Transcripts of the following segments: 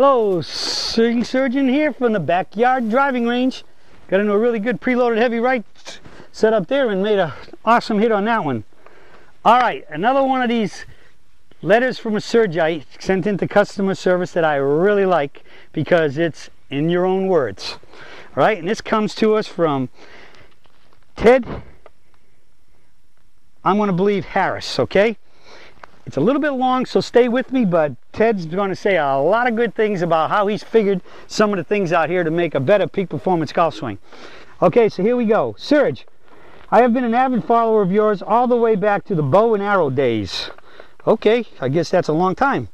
Hello, swing surgeon here from the backyard driving range. Got into a really good preloaded heavy right set up there and made an awesome hit on that one. Alright, another one of these letters from a surge I sent into customer service that I really like because it's in your own words. Alright, and this comes to us from Ted, I'm going to believe Harris, okay? It's a little bit long, so stay with me, but Ted's going to say a lot of good things about how he's figured some of the things out here to make a better peak performance golf swing. Okay, so here we go. Surge, I have been an avid follower of yours all the way back to the bow and arrow days. Okay, I guess that's a long time.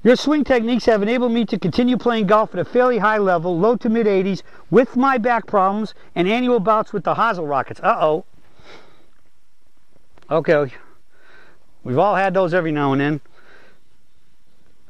Your swing techniques have enabled me to continue playing golf at a fairly high level, low to mid 80s, with my back problems and annual bouts with the Hosel rockets. Uh-oh. Okay. We've all had those every now and then.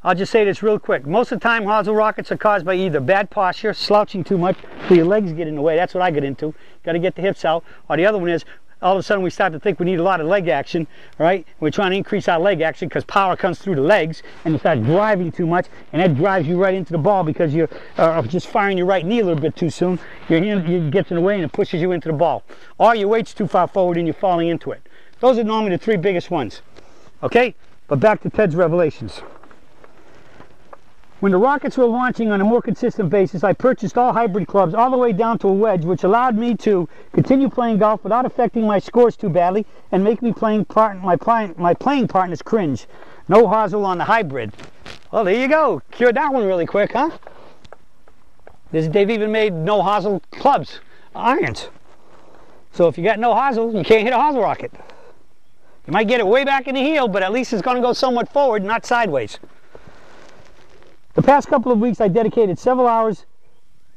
I'll just say this real quick. Most of the time, Hosel rockets are caused by either bad posture, slouching too much, so your legs get in the way. That's what I get into. Got to get the hips out. Or the other one is, all of a sudden we start to think we need a lot of leg action, right? We're trying to increase our leg action because power comes through the legs, and you start driving too much, and that drives you right into the ball because you're just firing your right knee a little bit too soon. Your hand gets in the way and it pushes you into the ball. Or your weight's too far forward and you're falling into it. Those are normally the three biggest ones. Okay, but back to Ted's revelations. When the rockets were launching on a more consistent basis, I purchased all hybrid clubs all the way down to a wedge, which allowed me to continue playing golf without affecting my scores too badly and make me my playing partners cringe. No Hosel on the hybrid. Well, there you go. Cured that one really quick, huh? They've even made no Hosel clubs, irons. So if you got no Hosel, you can't hit a Hosel rocket. You might get it way back in the heel, but at least it's going to go somewhat forward, not sideways. The past couple of weeks, I dedicated several hours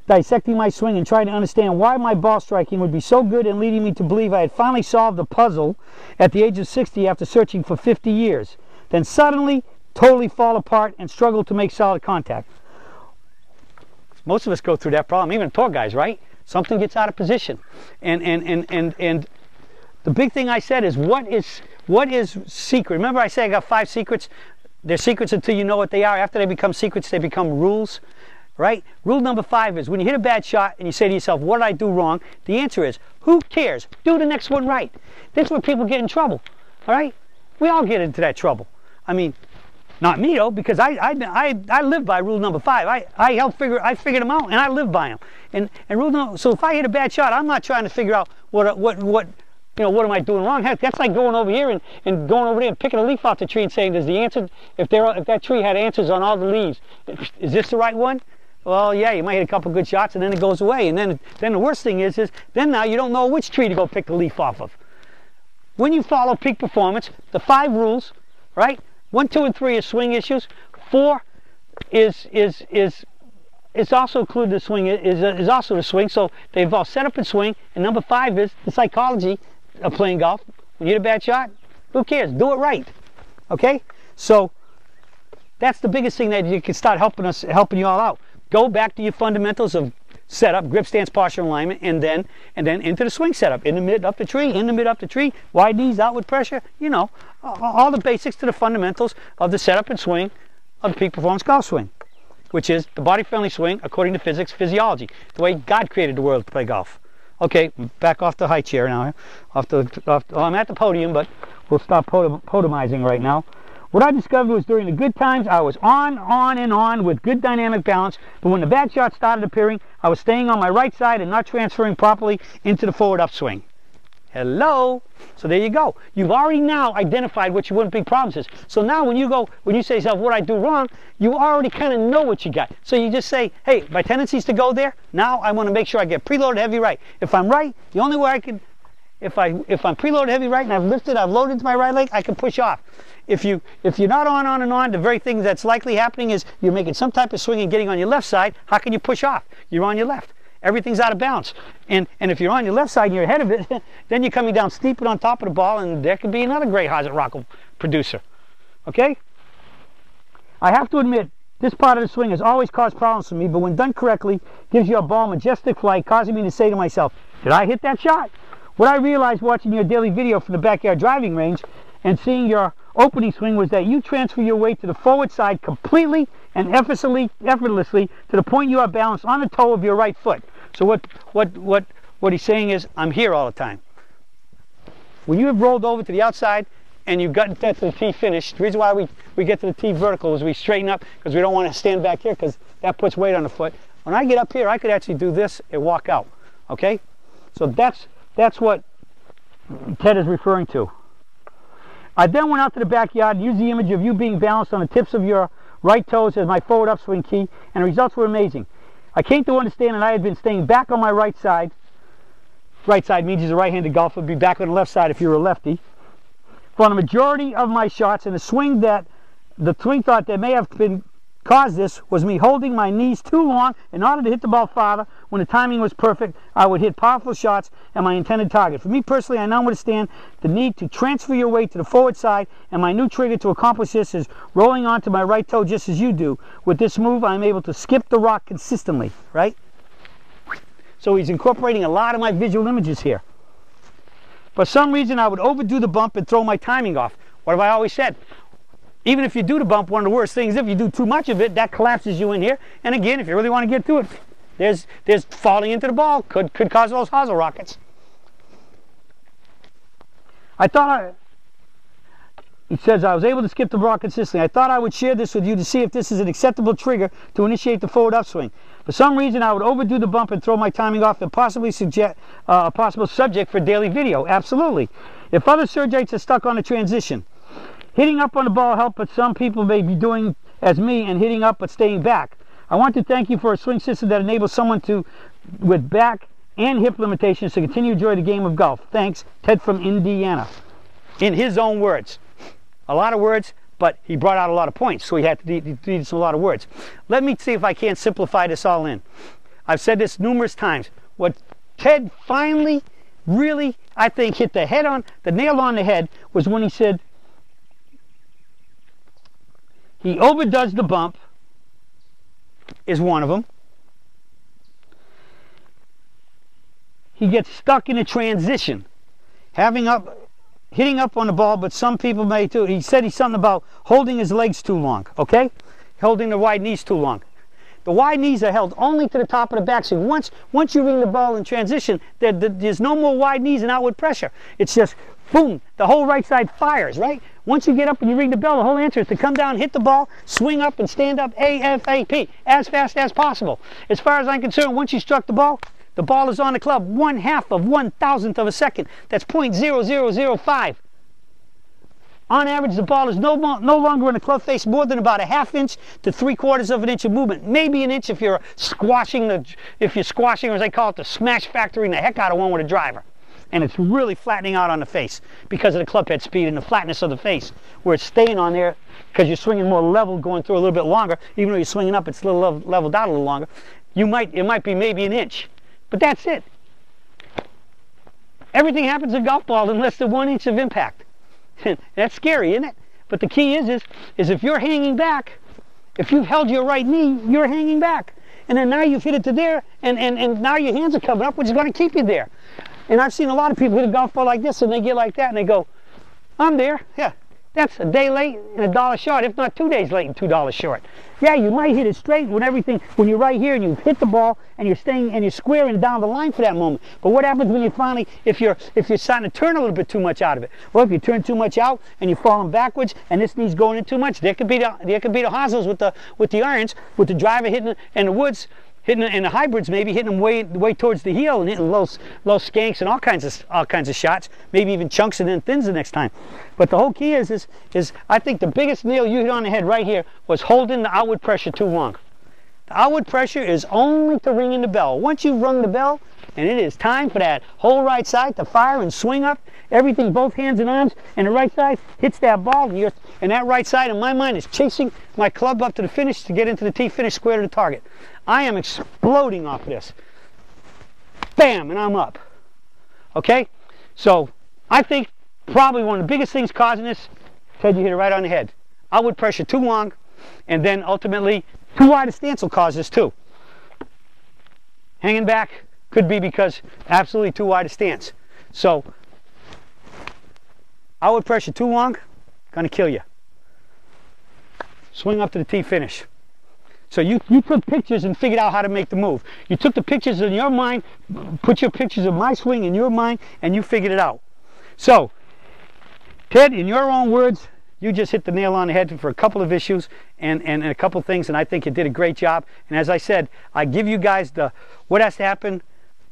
dissecting my swing and trying to understand why my ball striking would be so good and leading me to believe I had finally solved the puzzle at the age of 60 after searching for 50 years. Then suddenly, totally fall apart and struggle to make solid contact. Most of us go through that problem, even poor guys, right? Something gets out of position. And the big thing I said is, what is secret? Remember I said I got 5 secrets? They're secrets until you know what they are. After they become secrets, they become rules, right? Rule number 5 is, when you hit a bad shot and you say to yourself, what did I do wrong? The answer is, who cares? Do the next one right. This is where people get in trouble, all right? We all get into that trouble. I mean, not me though, because I live by rule number 5. I figured them out and I live by them. And rule number, so if I hit a bad shot, I'm not trying to figure out what am I doing wrong? Heck, that's like going over here and going over there and picking a leaf off the tree and saying, does the answer, if that tree had answers on all the leaves, is this the right one? Well, yeah, you might hit a couple good shots and then it goes away. And then the worst thing is then now you don't know which tree to go pick the leaf off of. When you follow peak performance, the 5 rules, right? 1, 2, and 3 is swing issues. 4 is also included the swing, is also the swing, so they involve setup and swing. And number 5 is the psychology of playing golf. When you hit a bad shot, who cares? Do it right. Okay? So that's the biggest thing that you can start helping you all out. Go back to your fundamentals of setup, grip, stance, posture, alignment, and then into the swing setup. In the mid, up the tree, in the mid, up the tree, wide knees, outward pressure, you know, all the basics to the fundamentals of the setup and swing of the peak performance golf swing, which is the body-friendly swing according to physics, physiology, the way God created the world to play golf. Okay, back off the high chair now. I'm at the podium, but we'll stop podiumizing right now. What I discovered was during the good times, I was on and on with good dynamic balance, but when the bad shots started appearing, I was staying on my right side and not transferring properly into the forward upswing. Hello? So there you go. You've already now identified what your one big problem is. So now when you say to yourself, what I do wrong, you already kind of know what you got. So you just say, hey, my tendency is to go there. Now I want to make sure I get preloaded heavy right. If I'm right, the only way I can, if I'm preloaded heavy right and I've loaded into my right leg, I can push off. If you're not on and on, the very thing that's likely happening is you're making some type of swing and getting on your left side. How can you push off? You're on your left. Everything's out of balance. And if you're on your left side and you're ahead of it, then you're coming down steep and on top of the ball, and there could be another great Hosel rocket producer. Okay? I have to admit, this part of the swing has always caused problems for me, but when done correctly, gives you a ball majestic flight, causing me to say to myself, did I hit that shot? What I realized watching your daily video from the backyard driving range and seeing your opening swing was that you transfer your weight to the forward side completely and effortlessly to the point you are balanced on the toe of your right foot. So what he's saying is, I'm here all the time. When you have rolled over to the outside and you've gotten to the tee finished, the reason why we get to the tee vertical is we straighten up because we don't want to stand back here because that puts weight on the foot. When I get up here, I could actually do this and walk out. Okay? So that's what Ted is referring to. I then went out to the backyard and used the image of you being balanced on the tips of your right toes as my forward upswing key, and the results were amazing. I came to understand that I had been staying back on my right side. Right side means he's a right-handed golfer. Be back on the left side if you're a lefty. For the majority of my shots, and the swing thought that may have been caused this was me holding my knees too long in order to hit the ball farther. When the timing was perfect, I would hit powerful shots at my intended target. For me personally, I now understand the need to transfer your weight to the forward side, and my new trigger to accomplish this is rolling onto my right toe just as you do. With this move, I'm able to skip the rock consistently, right? So he's incorporating a lot of my visual images here. For some reason, I would overdo the bump and throw my timing off. What have I always said? Even if you do the bump, one of the worst things, if you do too much of it, that collapses you in here. And again, if you really want to get to it, there's falling into the ball. Could cause those Hosel rockets. He says, I was able to skip the rock consistently. I thought I would share this with you to see if this is an acceptable trigger to initiate the forward upswing. For some reason, I would overdo the bump and throw my timing off and possibly suggest a possible subject for daily video. Absolutely. If other surgeons are stuck on a transition, hitting up on the ball helped, but some people may be doing as me and hitting up but staying back. I want to thank you for a swing system that enables someone with back and hip limitations to continue to enjoy the game of golf. Thanks, Ted from Indiana. In his own words. A lot of words, but he brought out a lot of points, so he had to use a lot of words. Let me see if I can't simplify this all in. I've said this numerous times. What Ted finally really, I think, hit the nail on the head was when he said he overdoes the bump is one of them. He gets stuck in a transition, hitting up on the ball, but some people may too. He said he's something about holding his legs too long, okay? Holding the wide knees too long. The wide knees are held only to the top of the backswing. Once you ring the ball in transition, there's no more wide knees and outward pressure. It's just, boom, the whole right side fires, right? Once you get up and you ring the bell, the whole answer is to come down, hit the ball, swing up, and stand up ASAP, as fast as possible. As far as I'm concerned, once you struck the ball is on the club 1/2 of 1,000th of a second. That's 0.0005. On average, the ball is no longer in the club face more than about a 1/2 inch to 3/4 of an inch of movement. Maybe an inch if you're squashing, or as they call it, the smash factoring the heck out of one with a driver. And it's really flattening out on the face because of the club head speed and the flatness of the face, where it's staying on there because you're swinging more level, going through a little bit longer. Even though you're swinging up, it's a little leveled out a little longer. It might be maybe an inch. But that's it. Everything happens in golf ball in less than 1 inch of impact. That's scary, isn't it? But the key is if you're hanging back, if you've held your right knee, you're hanging back. And then now you've hit it to there, and now your hands are coming up, which is going to keep you there. And I've seen a lot of people hit a golf ball like this, and they get like that, and they go, I'm there. Yeah, that's a day late and $1 short, if not 2 days late and $2 short. Yeah, you might hit it straight when you're right here and you've hit the ball and you're squaring down the line for that moment. But what happens when you finally, if you're starting to turn a little bit too much out of it? Well, if you turn too much out and you're falling backwards and this knee's going in too much, there could be the Hosels with the irons, with the driver hitting in the woods, and the hybrids maybe hitting them way towards the heel and hitting low skanks and all kinds of shots, maybe even chunks and then thins the next time. But the whole key is I think the biggest nail you hit on the head right here was holding the outward pressure too long. The outward pressure is only to ring in the bell. Once you've rung the bell, and it is time for that whole right side to fire and swing up, everything, both hands and arms, and the right side hits that ball, and that right side, in my mind, is chasing my club up to the finish to get into the tee, finish square to the target. I am exploding off of this. Bam, and I'm up. Okay? So, I think probably one of the biggest things causing this, Ted, you hit it right on the head. Outward pressure too long, and then ultimately, too wide a stance will cause this too. Hanging back could be because absolutely too wide a stance. So, outward pressure too long, Gonna kill you. Swing up to the tee, finish. So you took pictures and figured out how to make the move. You took the pictures in your mind, put your pictures of my swing in your mind, and you figured it out. So, Ted, in your own words, you just hit the nail on the head for a couple of issues and a couple of things, and I think you did a great job. And as I said, I give you guys the what has to happen,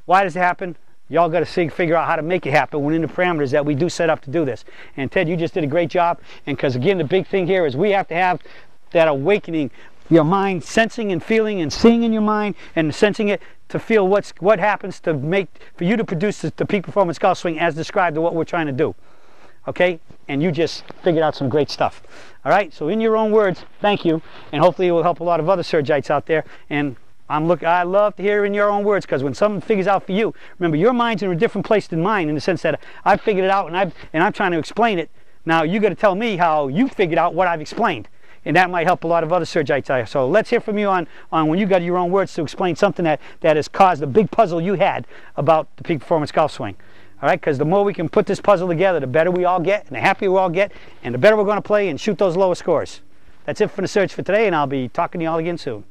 why does it happen. Y'all got to figure out how to make it happen within the parameters that we do set up to do this. And Ted, you just did a great job. And because again, the big thing here is we have to have that awakening, your mind sensing and feeling and seeing in your mind and sensing it to feel what happens to make for you to produce the peak performance golf swing as described to what we're trying to do. Okay, and you just figured out some great stuff. All right, so in your own words, thank you, and hopefully it will help a lot of other Surgites out there. And I love to hear in your own words, because when someone figures out for you, remember your mind's in a different place than mine, in the sense that I've figured it out and I'm trying to explain it. Now you got to tell me how you figured out what I've explained, and that might help a lot of other Surgites out here. So let's hear from you on when you got your own words to explain something that has caused a big puzzle you had about the peak performance golf swing. All right, because the more we can put this puzzle together, the better we all get, and the happier we all get, and the better we're going to play and shoot those lower scores. That's it for the search for today, and I'll be talking to you all again soon.